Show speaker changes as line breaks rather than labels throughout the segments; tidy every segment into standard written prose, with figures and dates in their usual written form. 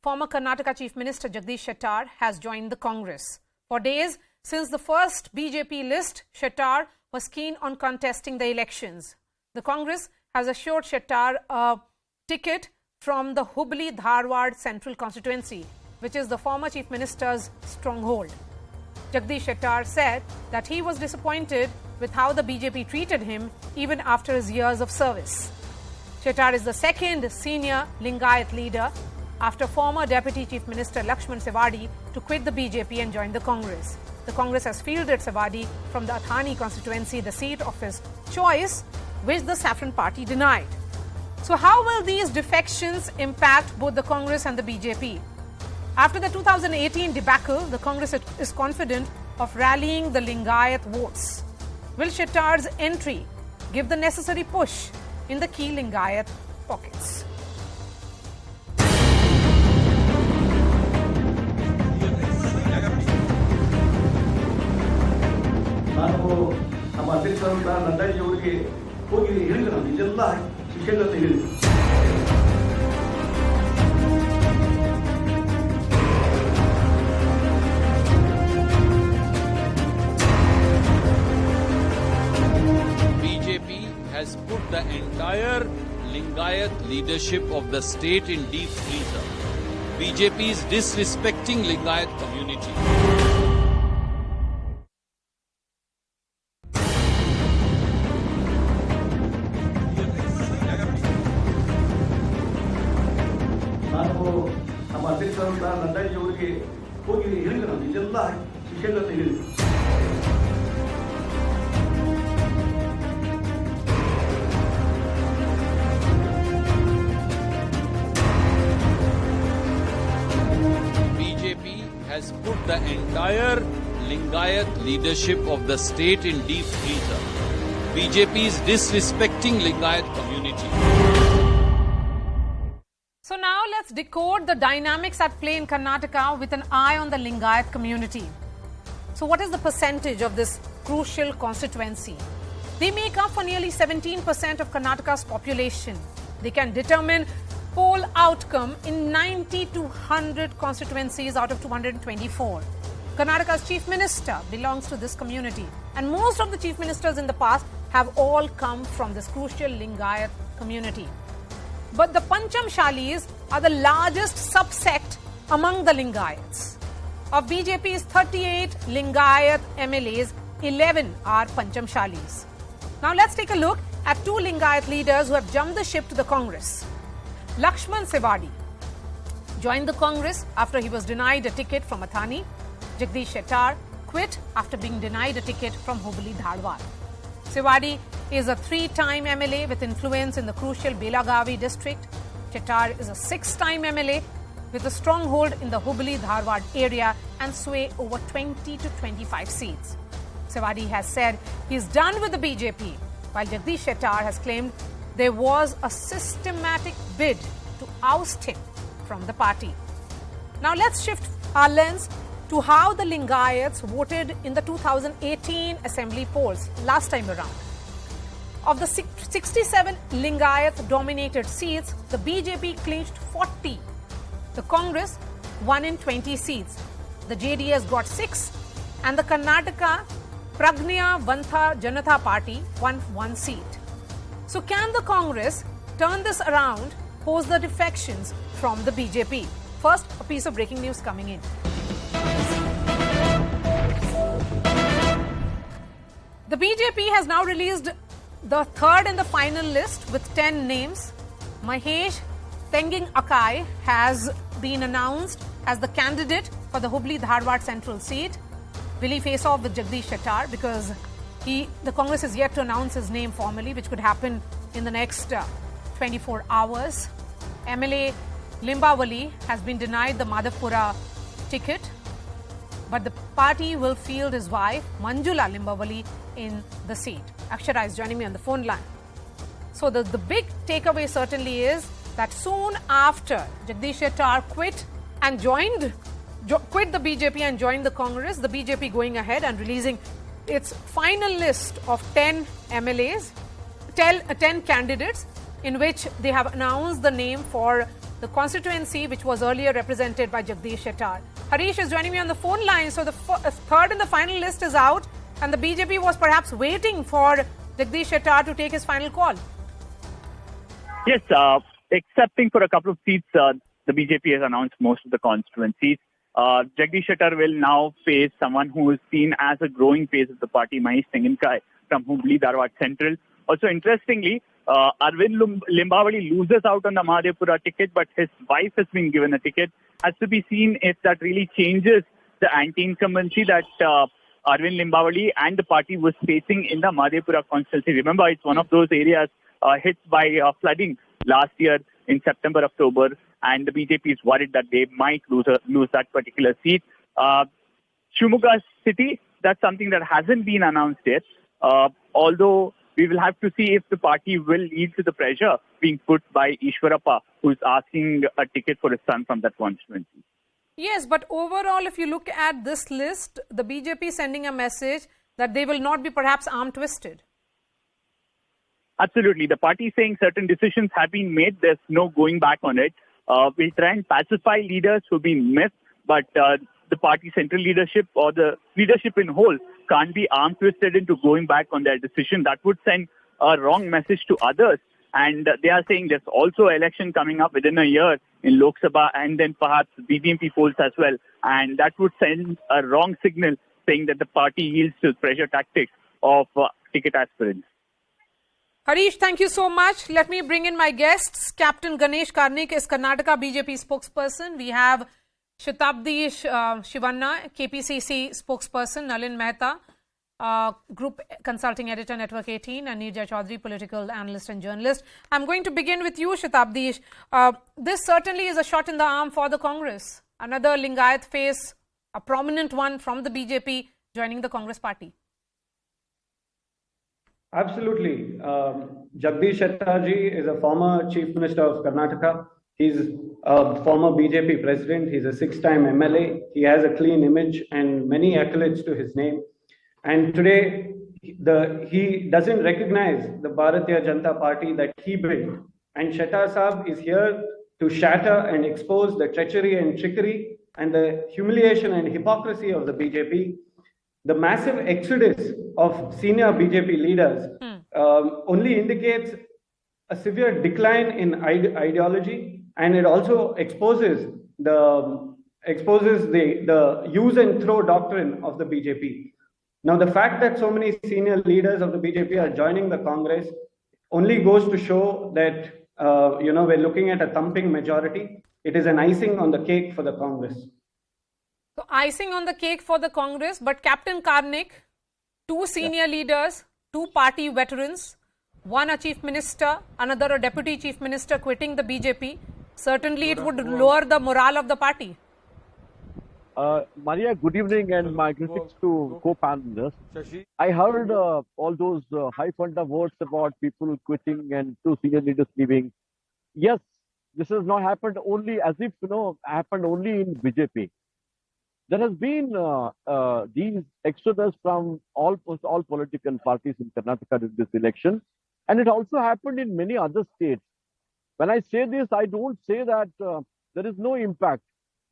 former Karnataka Chief Minister Jagadish Shettar has joined the Congress. For days since the first BJP list, Shettar was keen on contesting the elections. The Congress has assured Shettar a ticket from the Hubli-Dharwad Central Constituency, which is the former Chief Minister's stronghold. Jagadish Shettar said that he was disappointed with how the BJP treated him even after his years of service. Shettar is the second senior Lingayat leader after former Deputy Chief Minister Lakshman Sewadi to quit the BJP and join the Congress. The Congress has fielded Sewadi from the Athani constituency, the seat of his choice, which the Saffron Party denied. So how will these defections impact both the Congress and the BJP? After the 2018 debacle, the Congress is confident of rallying the Lingayat votes. Will Shettar's entry give the necessary push in the key Lingayat pockets?
BJP has put the entire Lingayat leadership of the state in deep freezer. BJP is disrespecting Lingayat community. BJP has put the entire Lingayat leadership of the state in deep freezer. BJP is disrespecting Lingayat community.
So now let's decode the dynamics at play in Karnataka with an eye on the Lingayat community. So what is the percentage of this crucial constituency? They make up for nearly 17% of Karnataka's population. They can determine poll outcome in 90 to 100 constituencies out of 224. Karnataka's Chief Minister belongs to this community, and most of the Chief Ministers in the past have all come from this crucial Lingayat community. But the Panchamshalis are the largest subsect among the Lingayats. Of BJP's 38 Lingayat MLAs, 11 are Panchamshalis. Now let's take a look at two Lingayat leaders who have jumped the ship to the Congress. Lakshman Sewadi joined the Congress after he was denied a ticket from Athani. Jagadish Shettar quit after being denied a ticket from Hubli-Dharwad. Sewadi is a three-time MLA with influence in the crucial Belagavi district. Shettar is a six-time MLA with a stronghold in the Hubli-Dharwad area and sway over 20 to 25 seats. Sewadi has said he is done with the BJP, while Jagadish Shettar has claimed there was a systematic bid to oust him from the party. Now let's shift our lens to how the Lingayats voted in the 2018 assembly polls last time around. Of the 67 Lingayat-dominated seats, the BJP clinched 40. The Congress won in 20 seats. The JDS got 6, and the Karnataka Pragnya Vantha Janata Party won 1 seat. So can the Congress turn this around post the defections from the BJP? First, a piece of breaking news coming in. The BJP has now released the third and the final list with 10 names. Mahesh Tenging Akai has been announced as the candidate for the Hubli-Dharwad central seat. Will he face off with Jagadish Shettar? Because the Congress is yet to announce his name formally, which could happen in the next 24 hours. MLA Limbavali has been denied the Madhapura ticket, but the party will field his wife, Manjula Limbavali, in the seat. Akshara is joining me on the phone line. So the big takeaway certainly is that soon after Jagadish Shettar quit the BJP and joined the Congress, the BJP going ahead and releasing its final list of 10 MLAs, 10 candidates, in which they have announced the name for the constituency which was earlier represented by Jagadish Shettar. Harish is joining me on the phone line. So the third and the final list is out, and the BJP was perhaps waiting for Jagadish Shettar to take his final call.
Yes, excepting for a couple of seats, the BJP has announced most of the constituencies. Jagadish Shettar will now face someone who is seen as a growing face of the party, Mahesh Singh from Hubli Dharwad Central. Also, interestingly, Arvind Limbavali loses out on the Mahadevpura ticket, but his wife has been given a ticket. Has to be seen if that really changes the anti-incumbency that Arvind Limbavali and the party was facing in the Mahadevpura constituency. Remember, it's one of those areas hit by flooding last year in September, October, and the BJP is worried that they might lose that particular seat. Shimoga city, that's something that hasn't been announced yet, although we will have to see if the party will yield to the pressure being put by Ishwarappa, who is asking a ticket for his son from that constituency.
Yes, but overall, if you look at this list, the BJP is sending a message that they will not be perhaps arm-twisted.
Absolutely. The party is saying certain decisions have been made. There's no going back on it. We'll try and pacify leaders who've been missed, but the party central leadership or the leadership in whole can't be arm-twisted into going back on their decision. That would send a wrong message to others. And they are saying there's also an election coming up within a year in Lok Sabha and then perhaps BJP polls as well. And that would send a wrong signal saying that the party yields to pressure tactics of ticket aspirants.
Harish, thank you so much. Let me bring in my guests. Captain Ganesh Karnik is Karnataka BJP spokesperson. We have Jagadish Shettar, KPCC spokesperson, Nalin Mehta, Group Consulting Editor, Network 18, and Neerja Chaudhary, political analyst and journalist. I'm going to begin with you, Jagadish. This certainly is a shot in the arm for the Congress. Another Lingayat face, a prominent one from the BJP, joining the Congress party.
Absolutely. Jagadish Shettar ji is a former Chief Minister of Karnataka. He's a former BJP president. He's a 6-time MLA. He has a clean image and many accolades to his name. And today, he doesn't recognize the Bharatiya Janata Party that he built. And Shettar Saab is here to shatter and expose the treachery and trickery and the humiliation and hypocrisy of the BJP. The massive exodus of senior BJP leaders only indicates a severe decline in ideology, and it also exposes the use and throw doctrine of the BJP. Now, the fact that so many senior leaders of the BJP are joining the Congress only goes to show that we're looking at a thumping majority. It is an icing on the cake for the Congress.
So, icing on the cake for the Congress, but Captain Karnik, 2 senior leaders, 2 party veterans, one a chief minister, another a deputy chief minister quitting the BJP. Certainly, it would lower the morale of the party.
Maria, good evening and my greetings to co-panelists. I heard all those high-funda words about people quitting and 2 senior leaders leaving. Yes, this has not happened only as if, happened only in BJP. There has been these exodus from all political parties in Karnataka in this election, and it also happened in many other states. When I say this, I don't say that there is no impact.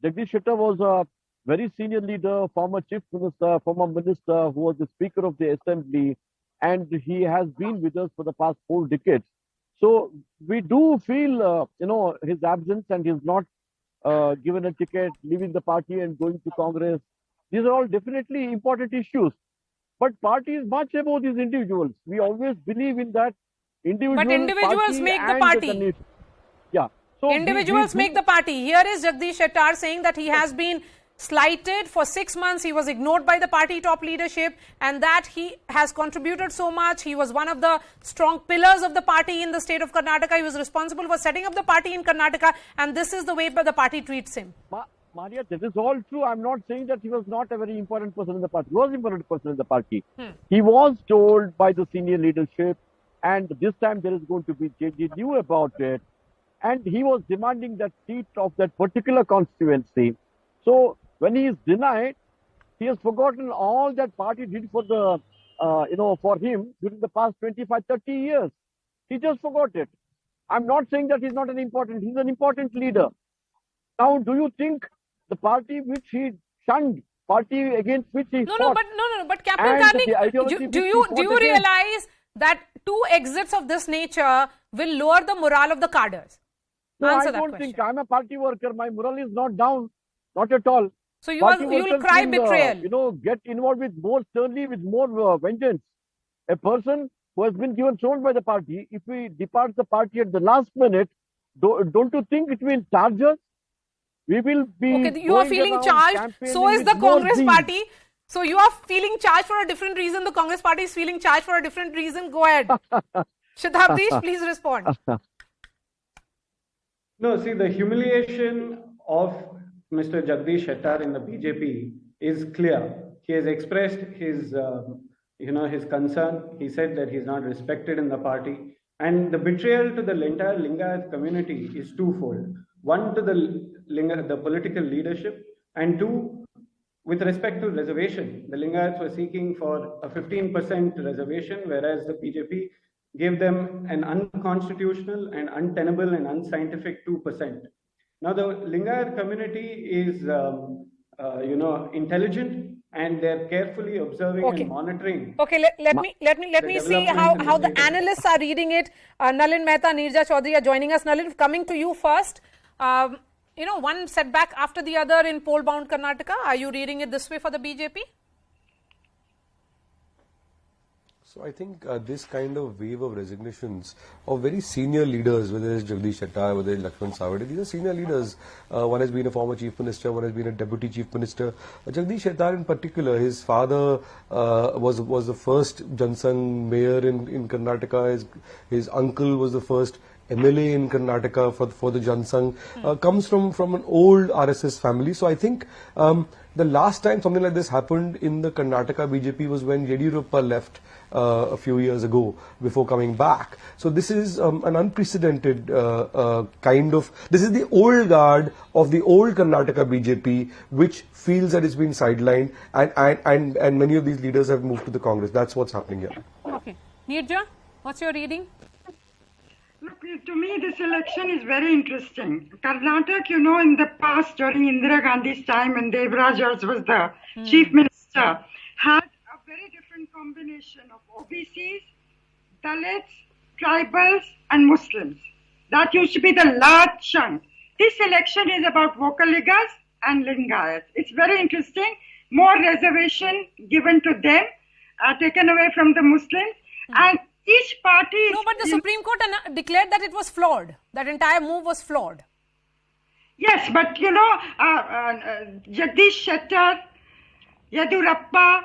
Jagadish Shettar was a very senior leader, former chief minister, former minister who was the speaker of the assembly, and he has been with us for the past 4 decades. So we do feel, his absence, and he's not given a ticket, leaving the party and going to Congress. These are all definitely important issues. But party is much above these individuals. We always believe in that.
But individuals make the party.
Yeah. So
individuals make the party. Here is Jagadish Shettar saying that he has been slighted for 6 months. He was ignored by the party top leadership, and that he has contributed so much. He was one of the strong pillars of the party in the state of Karnataka. He was responsible for setting up the party in Karnataka, and this is the way the party treats him.
Maria, this is all true. I'm not saying that he was not a very important person in the party. He was an important person in the party. He was told by the senior leadership, and this time there is going to be change. He knew about it, and he was demanding that seat of that particular constituency. So when he is denied, he has forgotten all that party did for for him during the past 25, 30 years. He just forgot it. I'm not saying that he's not an important, he's an important leader. Now, do you think the party which he shunned, party against which he fought,
but Captain Karnik, do you realize that 2 exits of this nature will lower the morale of the cadres?
No, I don't think. I'm a party worker. My morale is not down, not at all.
So you will cry betrayal.
Get involved with more sternly, with more vengeance. A person who has been given shown by the party, if we depart the party at the last minute, don't you think it will charge us? We will be.
Okay, you are feeling charged. So is the Congress party. So you are feeling charged for a different reason. The Congress party is feeling charged for a different reason. Go ahead. Jagadish, please respond.
No, see, the humiliation of Mr. Jagadish Shettar in the BJP is clear. He has expressed his, his concern. He said that he's not respected in the party. And the betrayal to the entire Lingayat community is twofold. One, to the political leadership, and 2, with respect to reservation. The Lingayats were seeking for a 15% reservation, whereas the BJP gave them an unconstitutional and untenable and unscientific 2%. Now, the Lingayat community is, intelligent, and they're carefully observing and monitoring.
Okay, let me see how the analysts are reading it. Nalin Mehta, Neerja Chaudhary are joining us. Nalin, coming to you first. One setback after the other in poll-bound Karnataka. Are you reading it this way for the BJP?
So I think this kind of wave of resignations of very senior leaders, whether it's Jagadish Shettar, whether it's Lakshman Savade, these are senior leaders. One has been a former chief minister, one has been a deputy chief minister. Jagadish Shettar in particular, his father was the first Jansangh mayor in Karnataka. His uncle was the first MLA in Karnataka for the Jansangh. Comes from an old RSS family. So I think the last time something like this happened in the Karnataka BJP was when Yediyurappa left a few years ago before coming back. So this is an unprecedented this is the old guard of the old Karnataka BJP, which feels that it's been sidelined, and many of these leaders have moved to the Congress. That's what's happening here.
Okay. Neerja, what's your reading?
Look, to me, this election is very interesting. Karnataka, in the past, during Indira Gandhi's time, and Devraj was the chief minister, had a very different combination of OBCs, Dalits, tribals, and Muslims. That used to be the large chunk. This election is about Vocaligas and Lingayats. It's very interesting. More reservation given to them, taken away from the Muslims, and each party...
No, but the Supreme Court declared that it was flawed. That entire move was flawed.
Yes, but Jagadish Shettar, Yediyurappa,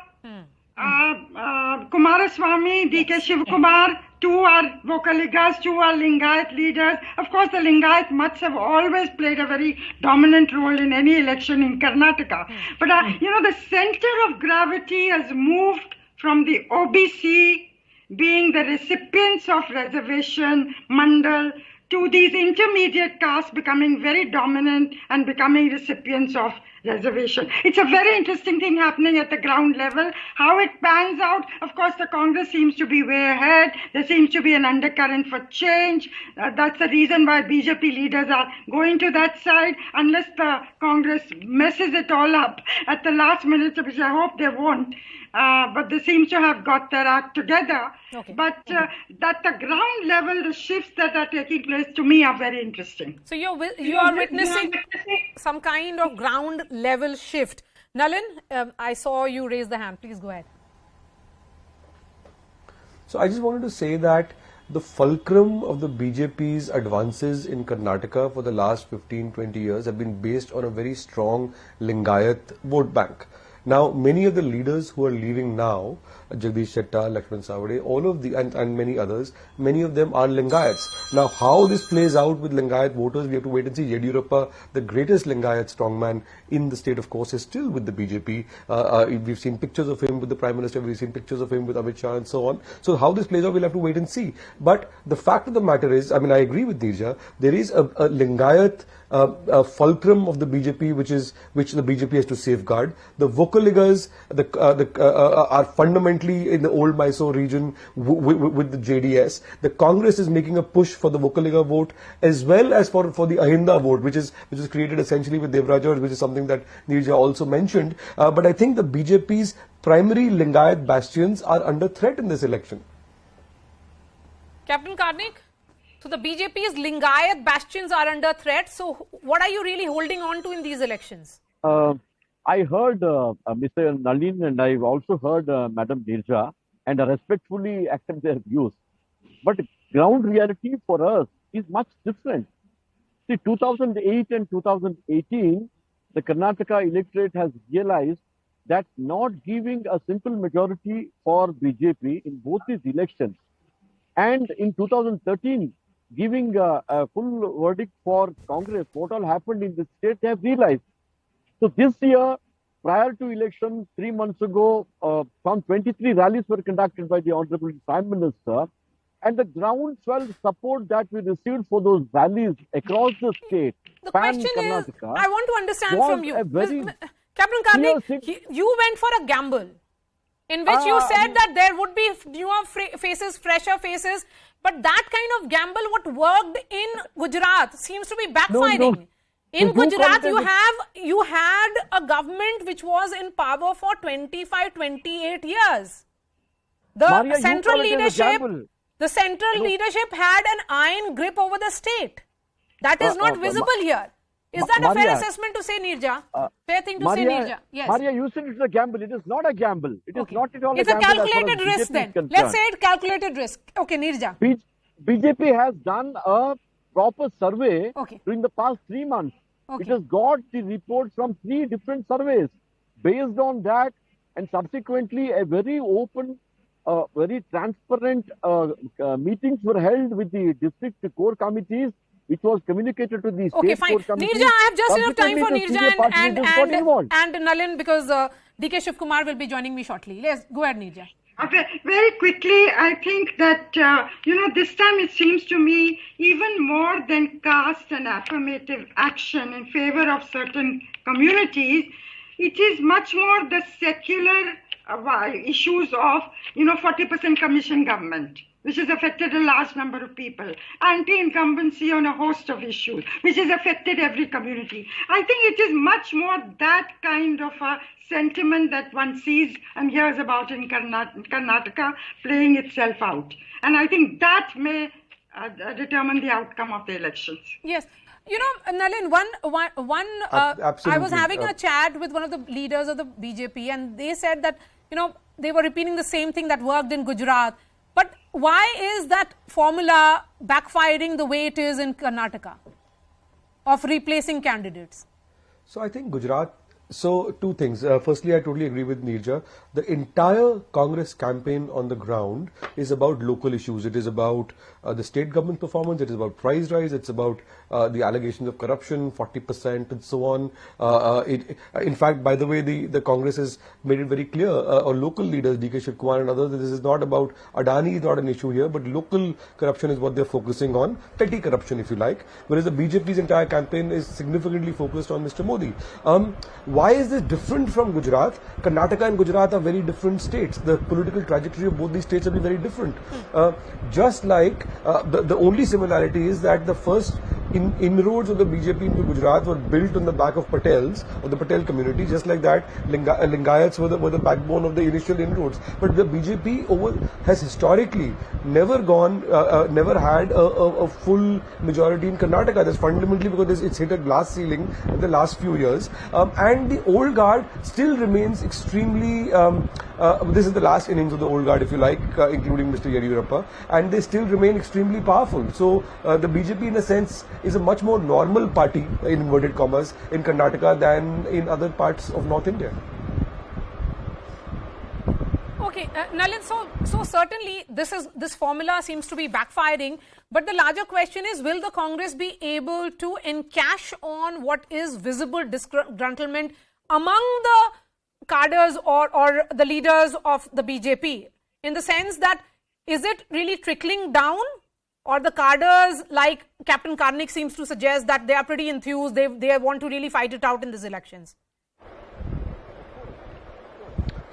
Kumaraswamy, DK Shivakumar, 2 are Vocaligas, 2 are Lingayat leaders. Of course, the Lingayat Mats have always played a very dominant role in any election in Karnataka. But, the center of gravity has moved from the OBC being the recipients of reservation, mandal, to these intermediate castes becoming very dominant and becoming recipients of reservation. It's a very interesting thing happening at the ground level. How it pans out, of course, the Congress seems to be way ahead. There seems to be an undercurrent for change. That's the reason why BJP leaders are going to that side, unless the Congress messes it all up at the last minute, which I hope they won't. But they seem to have got their act together. Okay. But at the ground level, the shifts that are taking place to me are very interesting.
So you are witnessing some kind of ground level shift. Nalin, I saw you raise the hand. Please go ahead.
So I just wanted to say that the fulcrum of the BJP's advances in Karnataka for the last 15-20 years have been based on a very strong Lingayat vote bank. Now, many of the leaders who are leaving now, Jagadish Shettar, Lakshman Savade, all of the and many others, many of them are Lingayats. Now, how this plays out with Lingayat voters, we have to wait and see. Yediyurappa, the greatest Lingayat strongman in the state, of course, is still with the BJP. We've seen pictures of him with the Prime Minister, we've seen pictures of him with Amit Shah and so on. So how this plays out, we'll have to wait and see. But the fact of the matter is, I agree with Neerja, there is a Lingayat fulcrum of the BJP, which the BJP has to safeguard. The Vocaligas are fundamentally in the old Mysore region with the JDS. The Congress is making a push for the Vocaliga vote as well as for the Ahinda vote, which is created essentially with Devraja, which is something that Neerja also mentioned. But I think the BJP's primary Lingayat bastions are under threat in this election.
Captain Karnik, so the BJP's Lingayat bastions are under threat. So what are you really holding on to in these elections?
I heard Mr. Nalin and I've also heard Madam Neerja, and I respectfully accept their views. But ground reality for us is much different. See, 2008 and 2018, the Karnataka electorate has realized that not giving a simple majority for BJP in both these elections, and in 2013, giving a full verdict for Congress, what all happened in the state, they have realized. So this year, prior to election, 3 months ago, some 23 rallies were conducted by the Honorable Prime Minister, and the groundswell support that we received for those rallies across the state.
The question is, I want to understand from you. Captain Karnik, you went for a gamble in which you said that there would be newer faces, fresher faces, but that kind of gamble, what worked in Gujarat, seems to be backfiring. No. In Gujarat, you had a government which was in power for 25, 28 years. The central leadership had an iron grip over the state. That is not visible here. Is that a fair assessment to say, Neerja? Fair thing to say, Neerja? Yes.
Maria, you said it's a gamble. It is not a gamble. It is not at all
a gamble. It's a calculated risk then. Let's say it's calculated risk. Okay, Neerja.
BJP has done a proper survey during the past 3 months. It has got the reports from 3 different surveys. Based on that, and subsequently a very open, very transparent meetings were held with the district core committees, which was communicated to the state core committees.
Neerja, I have just enough time for Neerja and Nalin, because DK Shivakumar will be joining me shortly. Let's go ahead, Neerja.
Okay, very quickly, I think that, this time it seems to me even more than caste and affirmative action in favor of certain communities, it is much more the secular issues of, 40% commission government, which has affected a large number of people, anti-incumbency on a host of issues, which has affected every community. I think it is much more that kind of a sentiment that one sees and hears about in Karnataka playing itself out. And I think that may determine the outcome of the elections.
Yes. Nalin, I was having a chat with one of the leaders of the BJP, and they said that, they were repeating the same thing that worked in Gujarat. But why is that formula backfiring the way it is in Karnataka of replacing candidates?
So I think Gujarat, so 2 things. Firstly, I totally agree with Neerja. The entire Congress campaign on the ground is about local issues. It is about the state government performance. It is about price rise. It's about the allegations of corruption, 40% and so on. In fact, by the way, the Congress has made it very clear, or local leaders, DK Shivakumar and others, that this is not about Adani is not an issue here, but local corruption is what they're focusing on, petty corruption if you like, whereas the BJP's entire campaign is significantly focused on Mr. Modi. Why is this different from Gujarat? Karnataka and Gujarat are very different states. The political trajectory of both these states will be very different. Just like the only similarity is that the first inroads of the BJP into Gujarat were built on the back of Patels, or the Patel community, just like that Lingayats were the backbone of the initial inroads. But the BJP has historically never had a full majority in Karnataka. That's fundamentally because it's hit a glass ceiling in the last few years. And the old guard still remains extremely, this is the last innings of the old guard if you like, including Mr. Yediyurappa, and they still remain extremely powerful. So the BJP in a sense is a much more normal party, in inverted commas, in Karnataka than in other parts of North India.
Okay, Nalin, so certainly this formula seems to be backfiring, but the larger question is, will the Congress be able to encash on what is visible disgruntlement among the cadres or the leaders of the BJP, in the sense that, is it really trickling down Or the cadres, like Captain Karnik seems to suggest, that they are pretty enthused, they want to really fight it out in these elections?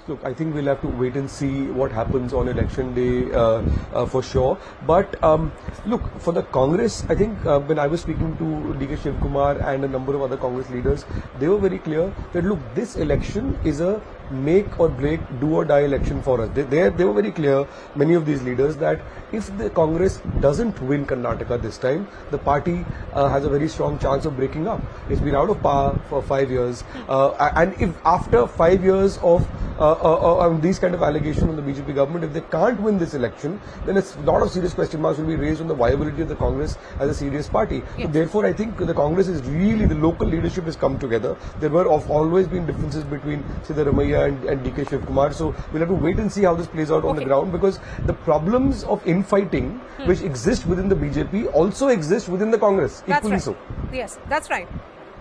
Look, I think we'll have to wait and see what happens on election day for sure. But look, for the Congress, I think when I was speaking to D.K. Shivakumar and a number of other Congress leaders, they were very clear that look, this election is a make or break, do or die election for us. They were very clear, many of these leaders, that if the Congress doesn't win Karnataka this time, the party has a very strong chance of breaking up. It's been out of power for 5 years, and if after 5 years of these kind of allegations on the BJP government, if they can't win this election, then a lot of serious question marks will be raised on the viability of the Congress as a serious party. Yes. So therefore, I think the Congress is really, the local leadership has come together. There were always been differences between Siddaramaiah and D.K. Shivakumar. So we'll have to wait and see how this plays out on the ground, because the problems of infighting which exist within the BJP also exist within the Congress.
That's
equally
right.
so.
Yes, that's right.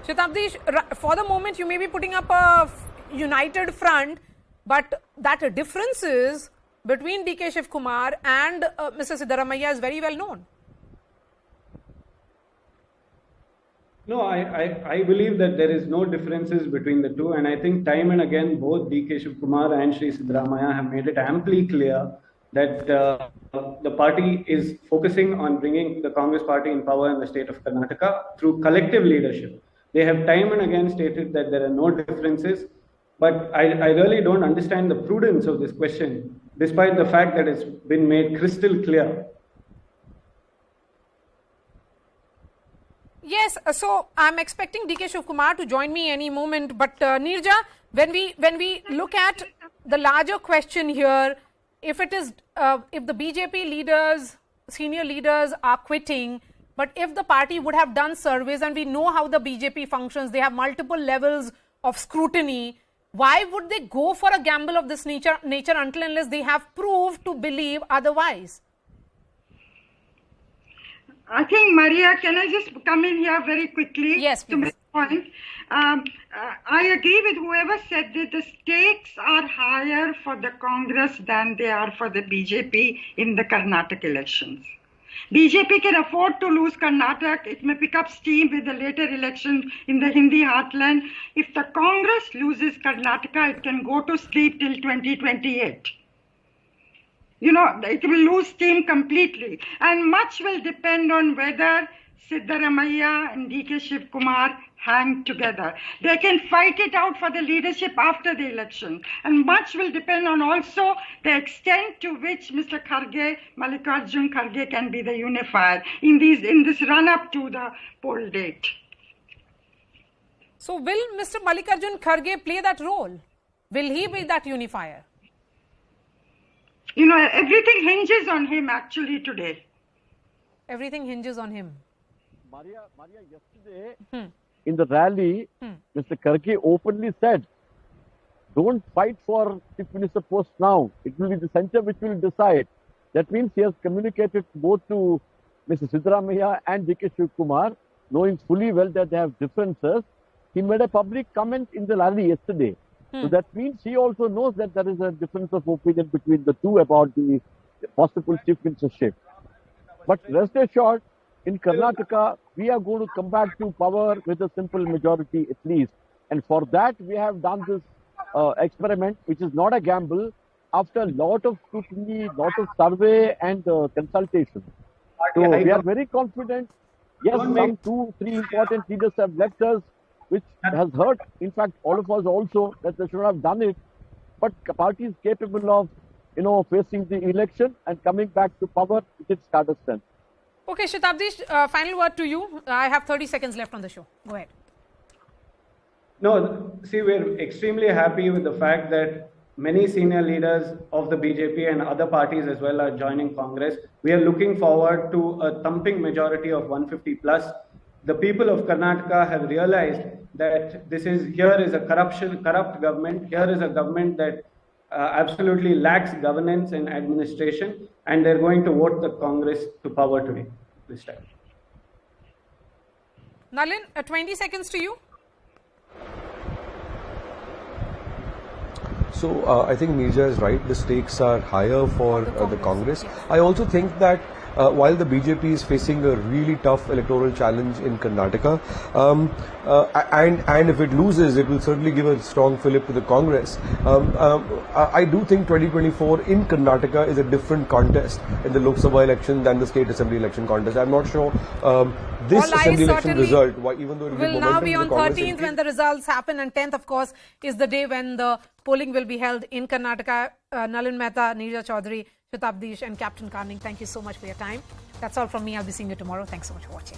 Shatabrdi, for the moment you may be putting up a united front, but that differences between D.K. Shivakumar and Mr. Siddaramaiah is very well known.
No, I believe that there is no differences between the two, and I think time and again both D.K. Shivakumar and Shri Siddaramaiah have made it amply clear that the party is focusing on bringing the Congress party in power in the state of Karnataka through collective leadership. They have time and again stated that there are no differences, but I really don't understand the prudence of this question, despite the fact that it's been made crystal clear.
Yes, so I'm expecting D.K. Shivakumar to join me any moment. But Neerja, when we look at the larger question here, if it is if the BJP leaders, senior leaders are quitting, but if the party would have done surveys, and we know how the BJP functions, they have multiple levels of scrutiny. Why would they go for a gamble of this nature until unless they have proved to believe otherwise?
I think, Maria, can I just come in here very quickly?
Yes, please.
To my point. I agree with whoever said that the stakes are higher for the Congress than they are for the BJP in the Karnataka elections. BJP can afford to lose Karnataka. It may pick up steam with the later election in the Hindi heartland. If the Congress loses Karnataka, it can go to sleep till 2028. You know, it will lose steam completely. And much will depend on whether Siddaramaiah and D.K. Shivakumar hang together. They can fight it out for the leadership after the election. And much will depend on also the extent to which Mr. Kharge, Mallikarjun Kharge, can be the unifier in this run-up to the poll date.
So will Mr. Mallikarjun Kharge play that role? Will he be that unifier?
You know, everything hinges on him actually today.
Everything hinges on him.
Maria, yesterday in the rally, Mr. Kharge openly said, don't fight for Chief Minister post now. It will be the centre which will decide. That means he has communicated both to Mr. Siddaramaiah and D.K. Shivakumar, knowing fully well that they have differences. He made a public comment in the rally yesterday. So that means he also knows that there is a difference of opinion between the two about the possible chief ministership. But rest assured, in Karnataka, we are going to come back to power with a simple majority at least. And for that, we have done this experiment, which is not a gamble, after a lot of scrutiny, lot of survey and consultation. So we are very confident. Yes, some 2-3 important leaders have left us, which has hurt, in fact, all of us also, that they should have done it. But the party is capable of, facing the election and coming back to power with its status strength.
Okay, Shatabdi, final word to you. I have 30 seconds left on the show. Go ahead.
No, see, we're extremely happy with the fact that many senior leaders of the BJP and other parties as well are joining Congress. We are looking forward to a thumping majority of 150 plus. The people of Karnataka have realized that here is a corrupt government. Here is a government that absolutely lacks governance and administration, and they're going to vote the Congress to power today, this time.
Nalin, 20 seconds to you.
So I think Neerja is right. The stakes are higher for the Congress. I also think that while the BJP is facing a really tough electoral challenge in Karnataka, and if it loses, it will certainly give a strong fillip to the Congress. I do think 2024 in Karnataka is a different contest in the Lok Sabha election than the state assembly election contest. I'm not sure this assembly election result, even though it
will now be on 13th when the results happen, and 10th, of course, is the day when the polling will be held in Karnataka. Nalin Mehta, Neerja Chaudhary, Shatabdish and Captain Karning, thank you so much for your time. That's all from me. I'll be seeing you tomorrow. Thanks so much for watching.